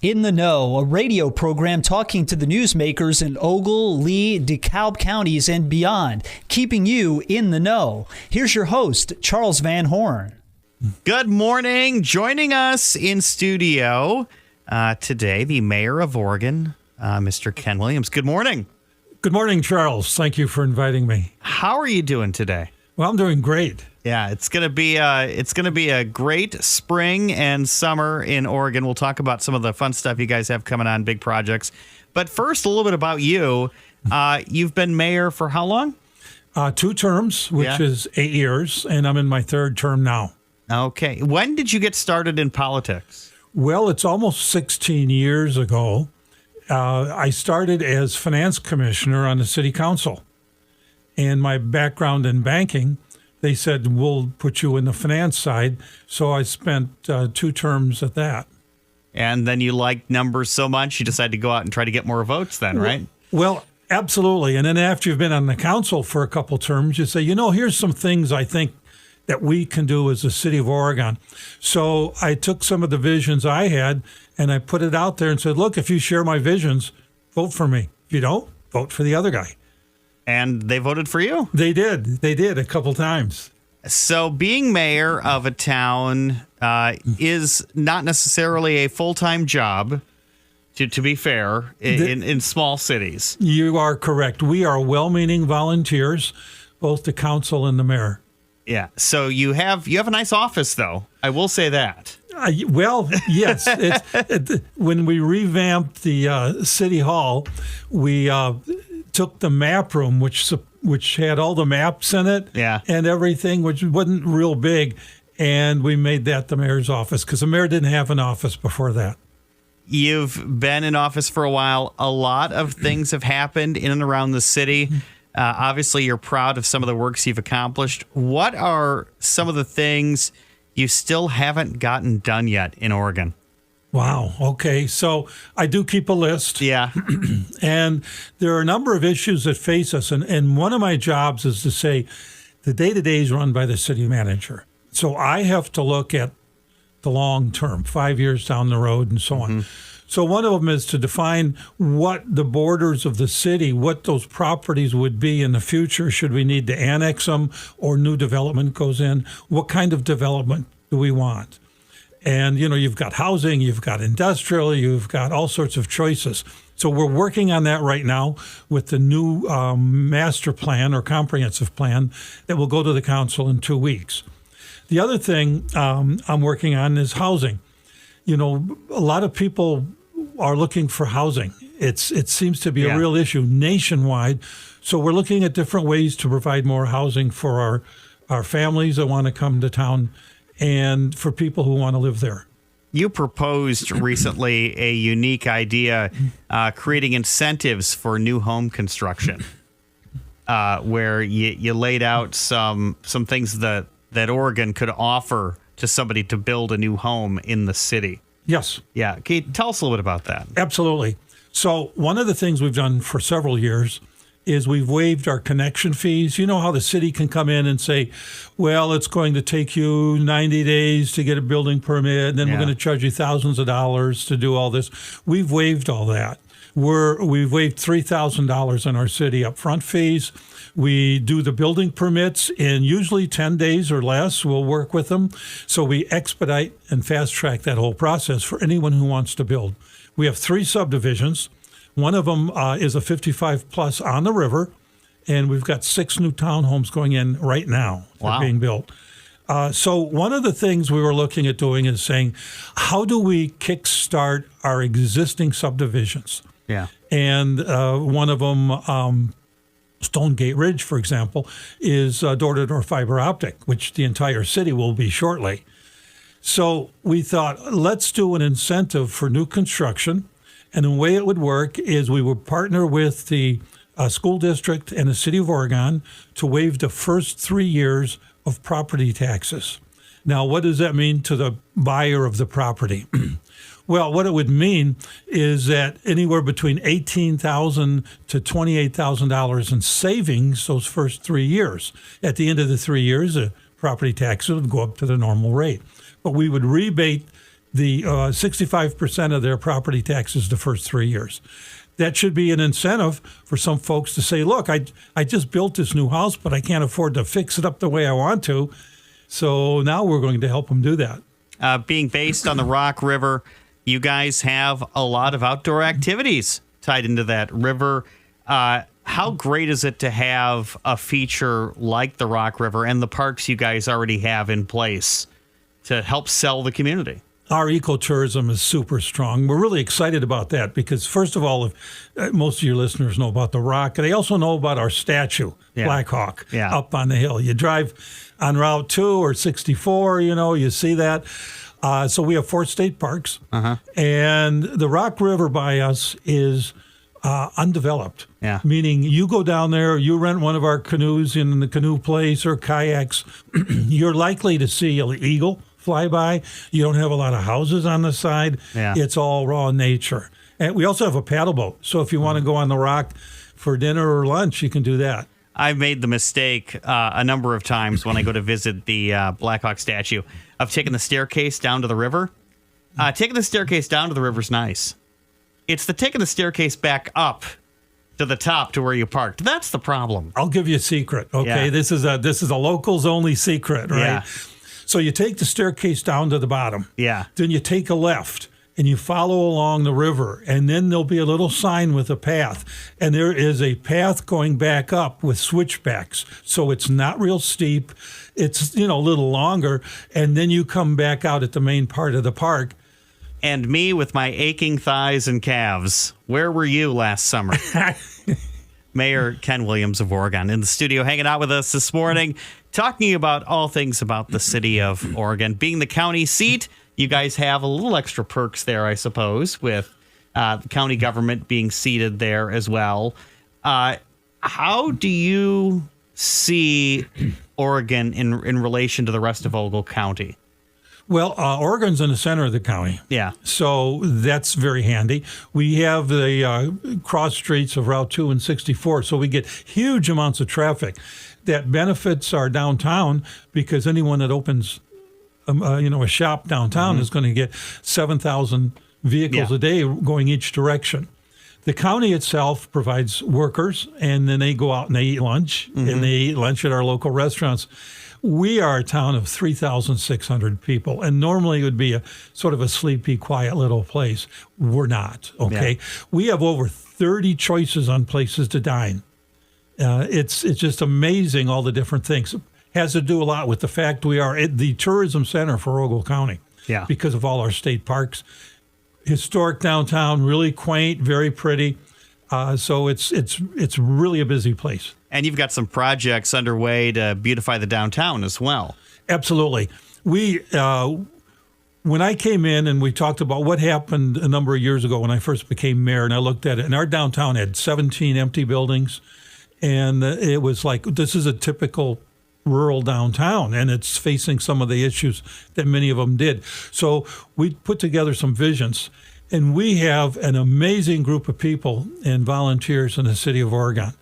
In the Know, a radio program talking to the newsmakers in Ogle, Lee, DeKalb counties and beyond, keeping you in the know. Here's your host, Charles Van Horn. Good morning. Joining us in studio today, the mayor of Oregon, Mr. Ken Williams. Good morning. Good morning, Charles. Thank you for inviting me. How are you doing today? Well, I'm doing great. Yeah, it's gonna be a great spring and summer in Oregon. We'll talk about some of the fun stuff you guys have coming on, big projects. But first, a little bit about you. You've been mayor for how long? 2 terms, which is 8 years, and I'm in my 3rd term now. Okay. When did you get started in politics? Well, it's almost 16 years ago. I started as finance commissioner on the city council. And my background in banking, they said, we'll put you in the finance side. So I spent 2 terms at that. And then you liked numbers so much, you decided to go out and try to get more votes then, right? Well, absolutely. And then after you've been on the council for a couple terms, you say, here's some things I think that we can do as the city of Oregon. So I took some of the visions I had and I put it out there and said, look, if you share my visions, vote for me. If you don't, vote for the other guy. And they voted for you? They did a couple times. So being mayor of a town is not necessarily a full-time job, to be fair, in small cities. You are correct. We are well-meaning volunteers, both the council and the mayor. Yeah. So you have a nice office, though. I will say that. Well, yes. When we revamped the city hall, we took the map room, which had all the maps in it, and everything, which wasn't real big, and we made that the mayor's office because the mayor didn't have an office before that. You've been in office for a while. A lot of things have happened in and around the city. Obviously, you're proud of some of the works you've accomplished. What are some of the things you still haven't gotten done yet in Oregon? Wow. Okay. So I do keep a list. Yeah. And there are a number of issues that face us. And one of my jobs is to say the day-to-day is run by the city manager. So I have to look at the long term, 5 years down the road and so on. So one of them is to define what the borders of the city, what those properties would be in the future. Should we need to annex them or new development goes in? What kind of development do we want? And, you've got housing, you've got industrial, you've got all sorts of choices. So we're working on that right now with the new master plan or comprehensive plan that will go to the council in 2 weeks. The other thing I'm working on is housing. A lot of people are looking for housing. It seems to be a real issue nationwide. So we're looking at different ways to provide more housing for our families that want to come to town and for people who want to live there. You proposed recently a unique idea, creating incentives for new home construction, where you laid out some things that Oregon could offer to somebody to build a new home in the city. Yes. Yeah. Can you tell us a little bit about that? Absolutely. So one of the things we've done for several years is we've waived our connection fees. You know how the city can come in and say, well, it's going to take you 90 days to get a building permit, and then we're going to charge you thousands of dollars to do all this. We've waived all that. We've waived $3,000 in our city upfront fees. We do the building permits in usually 10 days or less. We'll work with them. So we expedite and fast track that whole process for anyone who wants to build. We have 3 subdivisions. One of them is a 55 plus on the river, and we've got 6 new townhomes going in right now that are being built. So one of the things we were looking at doing is saying, how do we kickstart our existing subdivisions? Yeah. And one of them, Stonegate Ridge, for example, is door-to-door fiber optic, which the entire city will be shortly. So we thought, let's do an incentive for new construction. And the way it would work is we would partner with the school district and the city of Oregon to waive the first 3 years of property taxes. Now, what does that mean to the buyer of the property? Well, what it would mean is that anywhere between $18,000 to $28,000 in savings those first 3 years. At the end of the 3 years, the property taxes would go up to the normal rate. But we would rebate the 65% of their property taxes the first 3 years. That should be an incentive for some folks to say, look, I just built this new house, but I can't afford to fix it up the way I want to. So now we're going to help them do that. Being based on the Rock River, you guys have a lot of outdoor activities tied into that river. How great is it to have a feature like the Rock River and the parks you guys already have in place to help sell the community? Our ecotourism is super strong. We're really excited about that because, first of all, if, most of your listeners know about the Rock. They also know about our statue, Black Hawk, up on the hill. You drive on Route 2 or 64, you see that. So we have 4 state parks. And the Rock River by us is undeveloped, meaning you go down there, you rent one of our canoes in the canoe place or kayaks, you're likely to see an eagle fly by. You don't have a lot of houses on the side. It's all raw nature. And we also have a paddle boat. So if you want to go on the Rock for dinner or lunch, you can do that. I've made the mistake a number of times when I go to visit the Black Hawk statue of taking the staircase down to the river. Taking the staircase down to the river is nice. It's the taking the staircase back up to the top to where you parked. That's the problem. I'll give you a secret. Okay, this is a locals only secret, right? Yeah. So you take the staircase down to the bottom. Yeah. Then you take a left and you follow along the river, and then there'll be a little sign with a path, and there is a path going back up with switchbacks. So it's not real steep. It's a little longer, and then you come back out at the main part of the park. And me with my aching thighs and calves. Where were you last summer? Mayor Ken Williams of Oregon in the studio hanging out with us this morning, talking about all things about the city of Oregon. Being the county seat, you guys have a little extra perks there, I suppose, with the county government being seated there as well. How do you see Oregon in relation to the rest of Ogle County? Well, Oregon's in the center of the county. Yeah. So that's very handy. We have the cross streets of Route 2 and 64, so we get huge amounts of traffic. That benefits our downtown because anyone that opens, a shop downtown is going to get 7,000 vehicles a day going each direction. The county itself provides workers, and then they go out and they eat lunch, and they eat lunch at our local restaurants. We are a town of 3,600 people, and normally it would be a sort of a sleepy, quiet little place. We're not, okay? Yeah. We have over 30 choices on places to dine. It's just amazing, all the different things. It has to do a lot with the fact we are at the tourism center for Ogle County because of all our state parks. Historic downtown, really quaint, very pretty. So it's really a busy place. And you've got some projects underway to beautify the downtown as well. Absolutely. We, when I came in and we talked about what happened a number of years ago when I first became mayor, and I looked at it, and our downtown had 17 empty buildings, and it was like, this is a typical rural downtown, and it's facing some of the issues that many of them did. So we put together some visions, and we have an amazing group of people and volunteers in the city of Oregon.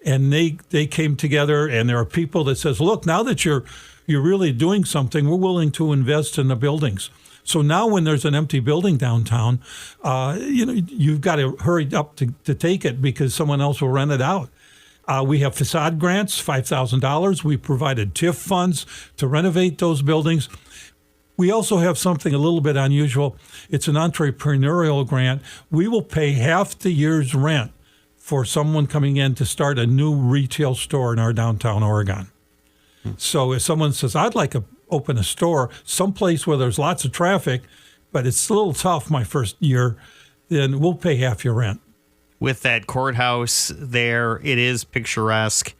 And they came together, and there are people that says, look, now that you're really doing something, we're willing to invest in the buildings. So now when there's an empty building downtown, you've got to hurry up to take it because someone else will rent it out. We have facade grants, $5,000. We provided TIF funds to renovate those buildings. We also have something a little bit unusual. It's an entrepreneurial grant. We will pay half the year's rent for someone coming in to start a new retail store in our downtown Oregon. So if someone says, I'd like to open a store someplace where there's lots of traffic, but it's a little tough my first year, then we'll pay half your rent. With that courthouse there, it is picturesque.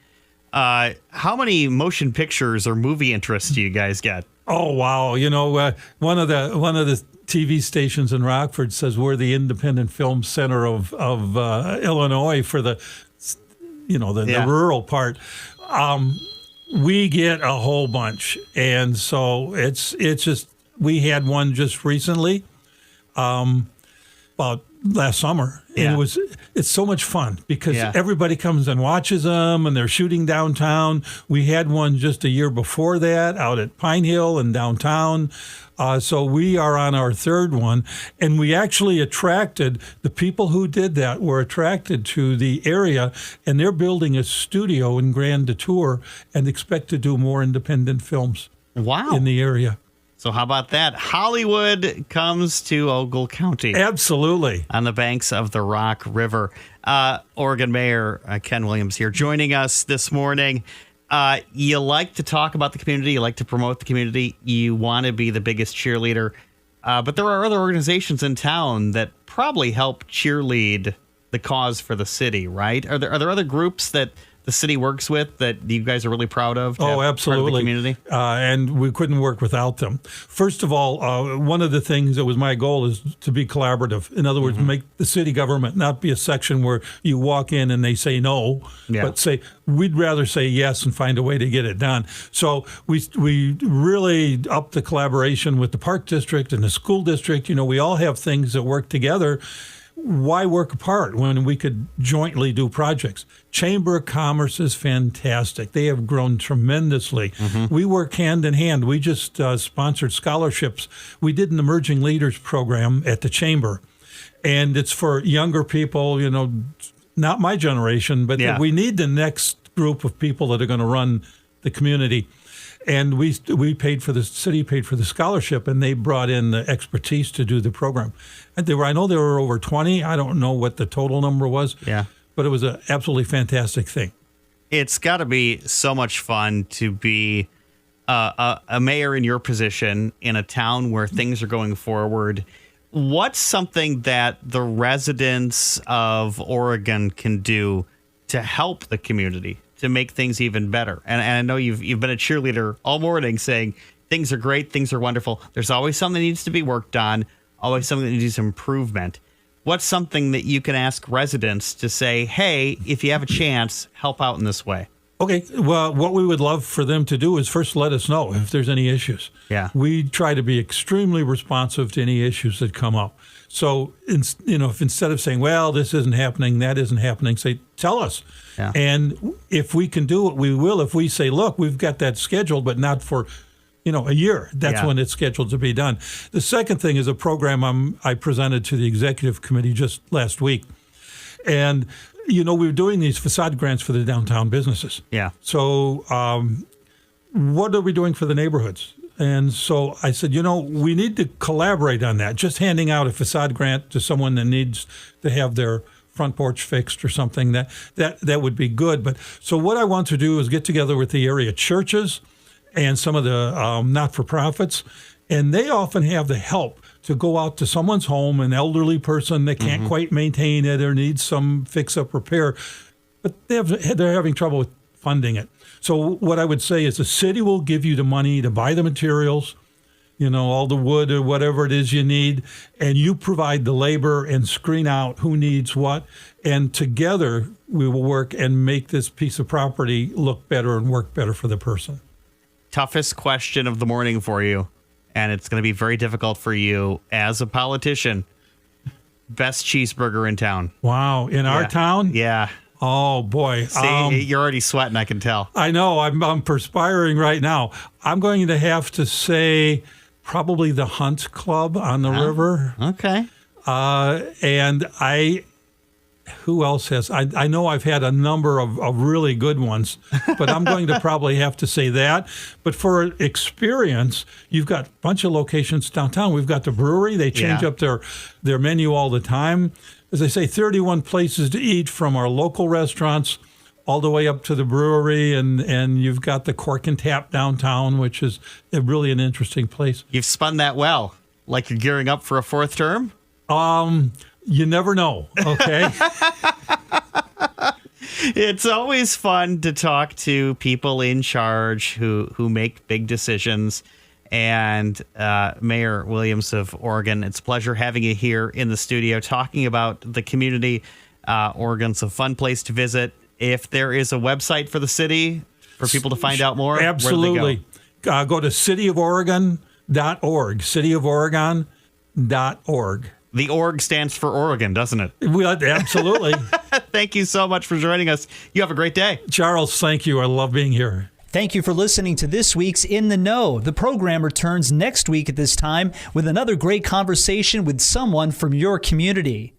How many motion pictures or movie interests do you guys get? Oh, wow. One of the TV stations in Rockford says we're the independent film center of Illinois for the rural part. We get a whole bunch, and so it's just we had one just recently, about last summer, and it's so much fun because everybody comes and watches them, and they're shooting downtown. We had one just a year before that out at Pine Hill and downtown. So we are on our third one, and we actually attracted the people who did that were attracted to the area, and they're building a studio in Grand Detour and expect to do more independent films in the area. So how about that? Hollywood comes to Ogle County. Absolutely. On the banks of the Rock River. Oregon Mayor Ken Williams here joining us this morning. You like to talk about the community. You like to promote the community. You want to be the biggest cheerleader. But there are other organizations in town that probably help cheerlead the cause for the city, right? Are there other groups that the city works with that you guys are really proud of? Oh, absolutely. Part of the community? And we couldn't work without them. First of all, one of the things that was my goal is to be collaborative. In other words, make the city government not be a section where you walk in and they say no, but say, we'd rather say yes and find a way to get it done. So we really upped the collaboration with the Park District and the school district. You know, we all have things that work together. Why work apart when we could jointly do projects? Chamber of Commerce is fantastic. They have grown tremendously. We work hand in hand. We just sponsored scholarships. We did an Emerging Leaders program at the Chamber, and it's for younger people, you know, not my generation, but we need the next group of people that are going to run the community. And we paid for the city paid for the scholarship, and they brought in the expertise to do the program. And I know there were over 20. I don't know what the total number was. But it was an absolutely fantastic thing. It's got to be so much fun to be a mayor in your position in a town where things are going forward. What's something that the residents of Oregon can do to help the community, to make things even better? And I know you've been a cheerleader all morning saying things are great, things are wonderful. There's always something that needs to be worked on, always something that needs improvement. What's something that you can ask residents to say, hey, if you have a chance, help out in this way? Okay, well, what we would love for them to do is first let us know if there's any issues. We try to be extremely responsive to any issues that come up. So, if instead of saying, well, this isn't happening, that isn't happening, say, tell us. And if we can do it, we will. If we say, look, we've got that scheduled, but not for, a year, that's when it's scheduled to be done. The second thing is a program I presented to the executive committee just last week. And, we were doing these facade grants for the downtown businesses. So what are we doing for the neighborhoods? And so I said, we need to collaborate on that. Just handing out a facade grant to someone that needs to have their front porch fixed or something, that would be good. But so what I want to do is get together with the area churches and some of the not-for-profits, and they often have the help to go out to someone's home, an elderly person that can't quite maintain it or needs some fix-up repair, but they're having trouble with funding it. So what I would say is the city will give you the money to buy the materials, all the wood or whatever it is you need, and you provide the labor and screen out who needs what, and together we will work and make this piece of property look better and work better for the person. Toughest question of the morning for you, and it's going to be very difficult for you as a politician. Best cheeseburger in town. Wow, in our town? Yeah. Oh, boy. See, you're already sweating, I can tell. I know. I'm perspiring right now. I'm going to have to say probably the Hunt Club on the river. Okay. And who else has? I know I've had a number of really good ones, but I'm going to probably have to say that. But for experience, you've got a bunch of locations downtown. We've got the brewery. They change up their menu all the time. As I say, 31 places to eat from our local restaurants all the way up to the brewery. And you've got the Cork and Tap downtown, which is really an interesting place. You've spun that well, like you're gearing up for a fourth term? You never know, okay? It's always fun to talk to people in charge who make big decisions. And Mayor Williams of Oregon, it's a pleasure having you here in the studio talking about the community. Oregon's a fun place to visit. If there is a website for the city for people to find out more, absolutely. Where do they go? Go to cityoforegon.org, cityoforegon.org. The org stands for Oregon, doesn't it? Well, absolutely. Thank you so much for joining us. You have a great day. Charles, thank you. I love being here. Thank you for listening to this week's In the Know. The program returns next week at this time with another great conversation with someone from your community.